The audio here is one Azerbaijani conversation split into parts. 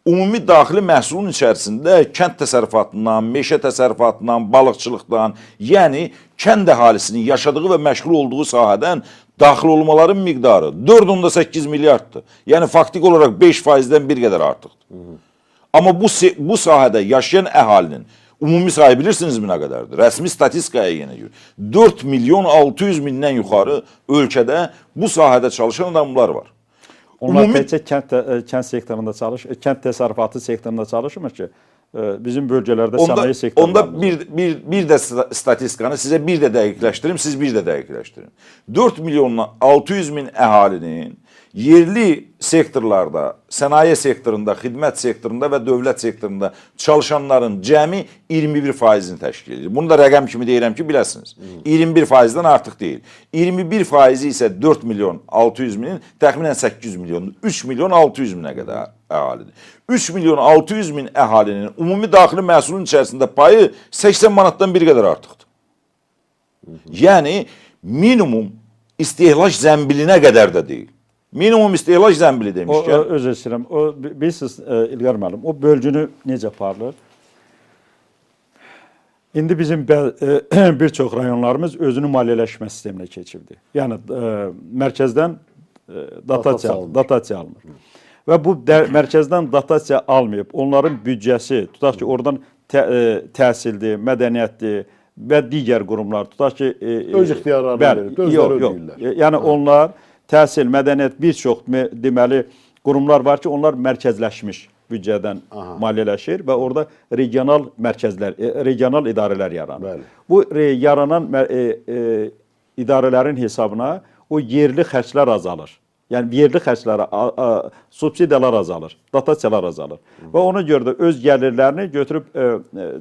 ümumi daxili məhsulun içərisində kənd təsərrüfatından, meşə təsərrüfatından, balıqçılıqdan, yəni kənd əhalisinin yaşadığı və məşğul olduğu sahədən daxil olmaların miqdarı 4,8 milyarddır. Yəni faktik olaraq 5%-dən bir qədər artıqdır. Amma bu sahədə yaşayan əhalinin ümumi sayı bilirsinizmi nə qədərdir? Rəsmi statistikaya yenə görə. 4 milyon 600 mindən yuxarı ölkədə bu sahədə çalışan adamlar var. Onlar təkcə kənd sektorunda çalışır, kənd təsərrüfatı sektorunda çalışmır ki, bizim bölgələrdə sənaye sektorlarımız. Onda bir də statistikanı sizə bir də dəqiqləşdirim, siz bir də dəqiqləşdirin. 4 milyon 600 min əhalinin yerli sektorlarda, sənaye sektorunda, xidmət sektorunda və dövlət sektorunda çalışanların cəmi 21%-ni təşkil edir. Bunu da rəqəm kimi deyirəm ki, biləsiniz. 21%-dən artıq deyil. 21%-i isə 4 milyon 600 minin təxminən 800 milyon, 3 milyon 600 minə qədər əhalidir. 3 milyon 600 min əhalinin ümumi daxili məhsulun içərisində payı 80 manatdan bir qədər artıqdır. Yəni, minimum istehlak zəmbilinə qədər də deyil. Minimum istehlak zəmbili demişkən. Özür istəyirəm. Bilirsiniz, İlqar müəllim, o bölgünü necə aparılır? İndi bizim bir çox rayonlarımız özünü maliyyələşmə sisteminə keçirdi. Yəni, mərkəzdən datasiya alınır. Və bu mərkəzdən datasiya almayıb, onların büdcəsi, tutaq ki, oradan təhsildir, mədəniyyətdir və digər qurumlar, tutaq ki... Öz ixtiyarlarını verir, özləri ödəyirlər. Yəni, onlar təhsil, mədəniyyət, bir çox deməli qurumlar var ki, onlar mərkəzləşmiş büdcədən maliyyələşir və orada regional mərkəzlər, regional idarələr yaranır. Bu yaranan idarələrin hesabına o yerli xərclər azalır. Yəni, yerli xərclərə, subsidiyalar azalır, datasiyalar azalır. Və ona görə də öz gəlirlərini götürüb,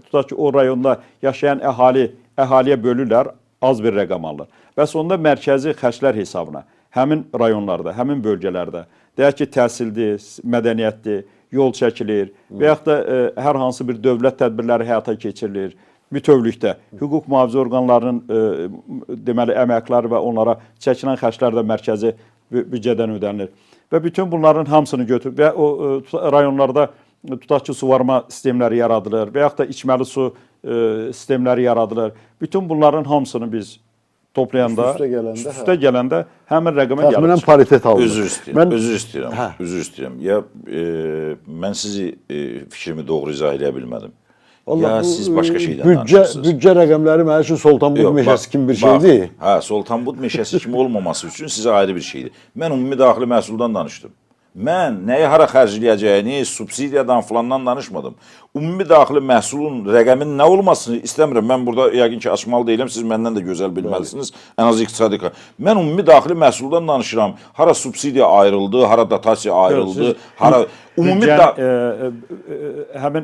tutaq ki, o rayonda yaşayan əhaliyə bölürlər, az bir rəqam alır. Və sonunda mərkəzi xərclər hesabına, həmin rayonlarda, həmin bölgələrdə, deyək ki, təhsildir, mədəniyyətdir, yol çəkilir və yaxud da hər hansı bir dövlət tədbirləri həyata keçirilir. Bütövlükdə hüquq mühafizə orqanlarının deməli əməkləri və onlara çəkilən xərclər də mərkəzi büdcədən ödənilir. Və bütün bunların hamısını götürüb və o rayonlarda tutaq ki, suvarma sistemləri yaradılır və yaxud da içməli su sistemləri yaradılır. Bütün bunların hamısını biz toplayanda, üstə gələndə həmin rəqəmə gəlir. Təxminən paritet alır. Üzr istəyirəm. Ya mən sizi fikrimi doğru izah edə bilmədim. Ya siz başqa şeydən danışırsınız. Büdcə rəqəmləri mənim üçün Sultanbud meşəsi kimi bir şeydir. Hə, Sultanbud meşəsi kimi olmaması üçün sizə ayrı bir şeydir. Mən ümumi daxili məhsuldan danışdım. Mən nəyə hara xərcləyəcəyini, subsidiyadan filandan danışmadım. Ümumi daxili məhsulun rəqəmin nə olmasını istəmirəm. Mən burada yəqin ki, açmalı deyiləm, siz məndən də gözəl bilməlisiniz. Ən az iqtisadi. Mən ümumi daxili məhsuldan danışıram. Hara subsidiya ayrıldı, hara datasiya ayrıldı, hara... Həmin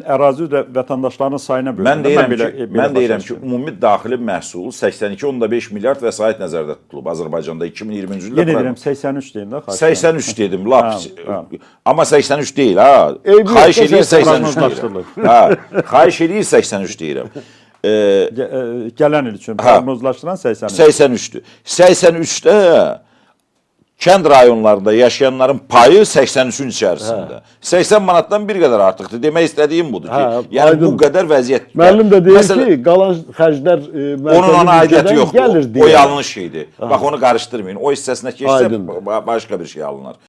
ərazi və vətəndaşların sayına bölünür. Mən deyirəm ki, ümumi daxili məhsul 82,5 milyard vəsait nəzərdə tutulub Azərbaycanda 2020-ci ildə. Yenə deyirəm, 83 deyim də. 83 dedim, lap. Amma 83 deyil, ha. Xahiş edir 83 deyirəm. Xahiş edir 83 deyirəm. Gələn il üçün proqnozlaşdıran 83. 83-dür. 83-də kənd rayonlarında yaşayanların payı 83-ün içərisində. 80 manatdan bir qədər artıqdır. Demək istədiyim budur ki, yəni bu qədər vəziyyət... Müəllim də deyir ki, qalan xərclər onun ona aidiyyəti yoxdur. O yanlış şeydir. Bax, onu qarışdırmayın. O hissəsinə keçsə başqa bir şey alınır.